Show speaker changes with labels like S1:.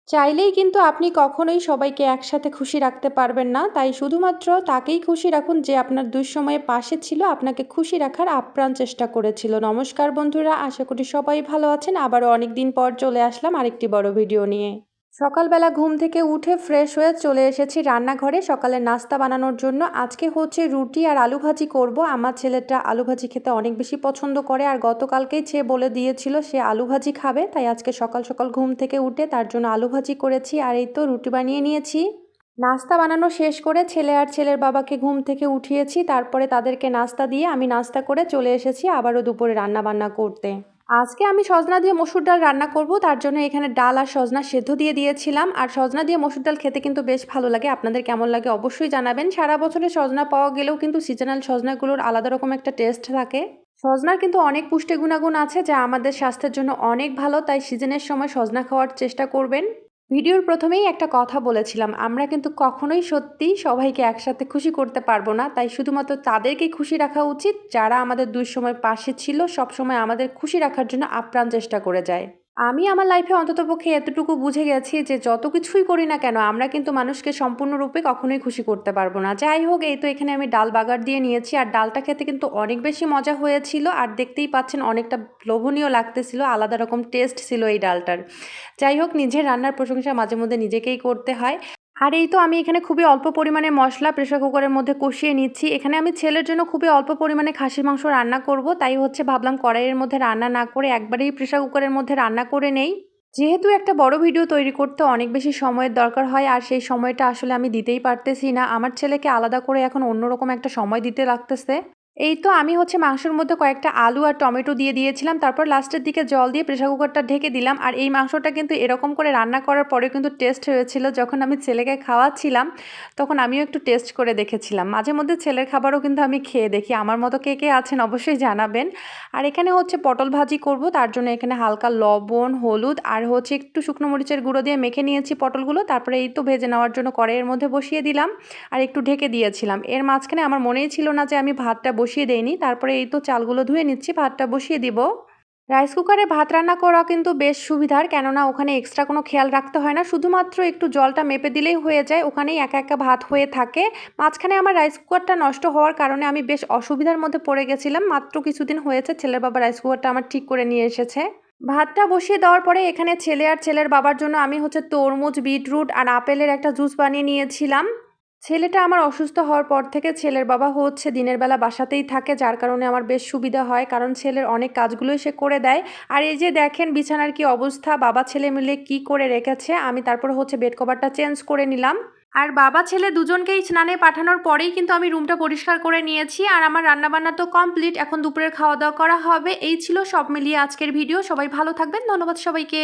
S1: চাইলেই কিন্তু আপনি কখনোই সবাইকে একসাথে খুশি রাখতে পারবেন না। তাই শুধুমাত্র তাকেই খুশি রাখুন যে আপনার দুঃসময়ে পাশে ছিল, আপনাকে খুশি রাখার আপ্রাণ চেষ্টা করেছিল। নমস্কার বন্ধুরা, আশা করি সবাই ভালো আছেন। আবারও অনেকদিন পর চলে আসলাম আরেকটি বড় ভিডিও নিয়ে। সকালবেলা ঘুম থেকে উঠে ফ্রেশ হয়ে চলে এসেছি রান্নাঘরে সকালের নাস্তা বানানোর জন্য। আজকে হচ্ছে রুটি আর আলু ভাজি করব। আমার ছেলেটা আলু ভাজি খেতে অনেক বেশি পছন্দ করে, আর গতকালকেই সে বলে দিয়েছিল সে আলু ভাজি খাবে। তাই আজকে সকাল সকাল ঘুম থেকে উঠে তার জন্য আলু ভাজি করেছি, আর এই তো রুটি বানিয়ে নিয়েছি। নাস্তা বানানো শেষ করে ছেলে আর ছেলের বাবাকে ঘুম থেকে উঠিয়েছি, তারপরে তাদেরকে নাস্তা দিয়ে আমি নাস্তা করে চলে এসেছি আবারও দুপুরে রান্না বান্না করতে। আজকে আমি সজনা দিয়ে মসুর ডাল রান্না করব, তার জন্য এখানে ডাল আর সজনা সেদ্ধ দিয়ে দিয়েছিলাম। আর সজনা দিয়ে মসুর ডাল খেতে কিন্তু বেশ ভালো লাগে, আপনাদের কেমন লাগে অবশ্যই জানাবেন। সারা বছরে সজনা পাওয়া গেলেও কিন্তু সিজনাল সজনাগুলোর আলাদা রকম একটা টেস্ট থাকে। সজনার কিন্তু অনেক পুষ্টি গুণাগুণ আছে যা আমাদের স্বাস্থ্যের জন্য অনেক ভালো, তাই সিজনের সময় সজনা খাওয়ার চেষ্টা করবেন। ভিডিওর প্রথমেই একটা কথা বলেছিলাম, আমরা কিন্তু কখনোই সত্যি সবাইকে একসাথে খুশি করতে পারবো না, তাই শুধুমাত্র তাদেরকেই খুশি রাখা উচিত যারা আমাদের দুঃসময় পাশে ছিল, সবসময় আমাদের খুশি রাখার জন্য আপ্রাণ চেষ্টা করে যায়। আমি আমার লাইফে অন্ততপক্ষে এতটুকু বুঝে গেছি যে যত কিছুই করি না কেন আমরা কিন্তু মানুষকে সম্পূর্ণরূপে কখনোই খুশি করতে পারবো না। যাই হোক, এই তো এখানে আমি ডাল বাগার দিয়ে নিয়েছি, আর ডালটা খেতে কিন্তু অনেক বেশি মজা হয়েছিল, আর দেখতেই পাচ্ছেন অনেকটা লোভনীয় লাগতেছিল, আলাদা রকম টেস্ট ছিল এই ডালটার। যাই হোক, নিজের রান্নার প্রশংসা মাঝে মধ্যে নিজেকেই করতে হয়। আর এই তো আমি এখানে খুবই অল্প পরিমাণে মশলা প্রেসার কুকারের মধ্যে কষিয়ে নিচ্ছি। এখানে আমি ছেলের জন্য খুবই অল্প পরিমাণে খাসির মাংস রান্না করব, তাই হচ্ছে ভাবলাম কড়াইয়ের মধ্যে রান্না না করে একবারেই প্রেসার কুকারের মধ্যে রান্না করে নেই। যেহেতু একটা বড় ভিডিও তৈরি করতে অনেক বেশি সময়ের দরকার হয়, আর সেই সময়টা আসলে আমি দিতেই পারতেছি না, আমার ছেলেকে আলাদা করে এখন অন্যরকম একটা সময় দিতে লাগতেছে। এই তো আমি হচ্ছে মাংসের মধ্যে কয়েকটা আলু আর টমেটো দিয়ে দিয়েছিলাম, তারপর লাস্টের দিকে জল দিয়ে প্রেসার কুকারটা ঢেকে দিলাম। আর এই মাংসটা কিন্তু এরকম করে রান্না করার পরেও কিন্তু টেস্ট হয়েছিল। যখন আমি ছেলেকে খাওয়াচ্ছিলাম তখন আমিও একটু টেস্ট করে দেখেছিলাম। মাঝে মধ্যে ছেলের খাবারও কিন্তু আমি খেয়ে দেখি, আমার মতো কে কে আছেন অবশ্যই জানাবেন। আর এখানে হচ্ছে পটল ভাজি করব, তার জন্য এখানে হালকা লবণ, হলুদ আর হচ্ছে একটু শুকনো মরিচের গুঁড়ো দিয়ে মেখে নিয়েছি পটলগুলো। তারপরে এই তো ভেজে নেওয়ার জন্য কড়াইয়ের মধ্যে বসিয়ে দিলাম, আর একটু ঢেকে দিয়েছিলাম। এর মাঝখানে আমার মনেই ছিল না যে আমি ভাতটা বসিয়ে দেইনি, তারপরে এই তো চালগুলো ধুয়ে নিচ্ছি, ভাতটা বসিয়ে দিব। রাইস কুকারে ভাত রান্না করা কিন্তু বেশ সুবিধার, কেননা ওখানে এক্সট্রা কোনো খেয়াল রাখতে হয় না, শুধুমাত্র একটু জলটা মেপে দিলেই হয়ে যায়, ওখানেই একা একা ভাত হয়ে থাকে। মাঝখানে আমার রাইস কুকারটা নষ্ট হওয়ার কারণে আমি বেশ অসুবিধার মধ্যে পড়ে গেছিলাম, মাত্র কিছুদিন হয়েছে ছেলের বাবা রাইস কুকারটা আমার ঠিক করে নিয়ে এসেছে। ভাতটা বসিয়ে দেওয়ার পরে এখানে ছেলে আর ছেলের বাবার জন্য আমি হচ্ছে তরমুজ, বিটরুট আর আপেলের একটা জুস বানিয়ে নিয়েছিলাম। ছেলেটা আমার অসুস্থ হওয়ার পর থেকে ছেলের বাবা হচ্ছে দিনের বেলা বাসাতেই থাকে, যার কারণে আমার বেশ সুবিধা হয়, কারণ ছেলের অনেক কাজগুলোই সে করে দেয়। আর এই যে দেখেন বিছানার কি অবস্থা, বাবা ছেলে মিলে কি করে রেখেছে। আমি তারপরে হচ্ছে বেড কভারটা চেঞ্জ করে নিলাম। আর বাবা ছেলে দুজনকেই স্নানে পাঠানোর পরেই কিন্তু আমি রুমটা পরিষ্কার করে নিয়েছি, আর আমার রান্নাবান্না তো কমপ্লিট, এখন দুপুরের খাওয়া দাওয়া করা হবে। এই ছিল সব মিলিয়ে আজকের ভিডিও। সবাই ভালো থাকবেন, ধন্যবাদ সবাইকে।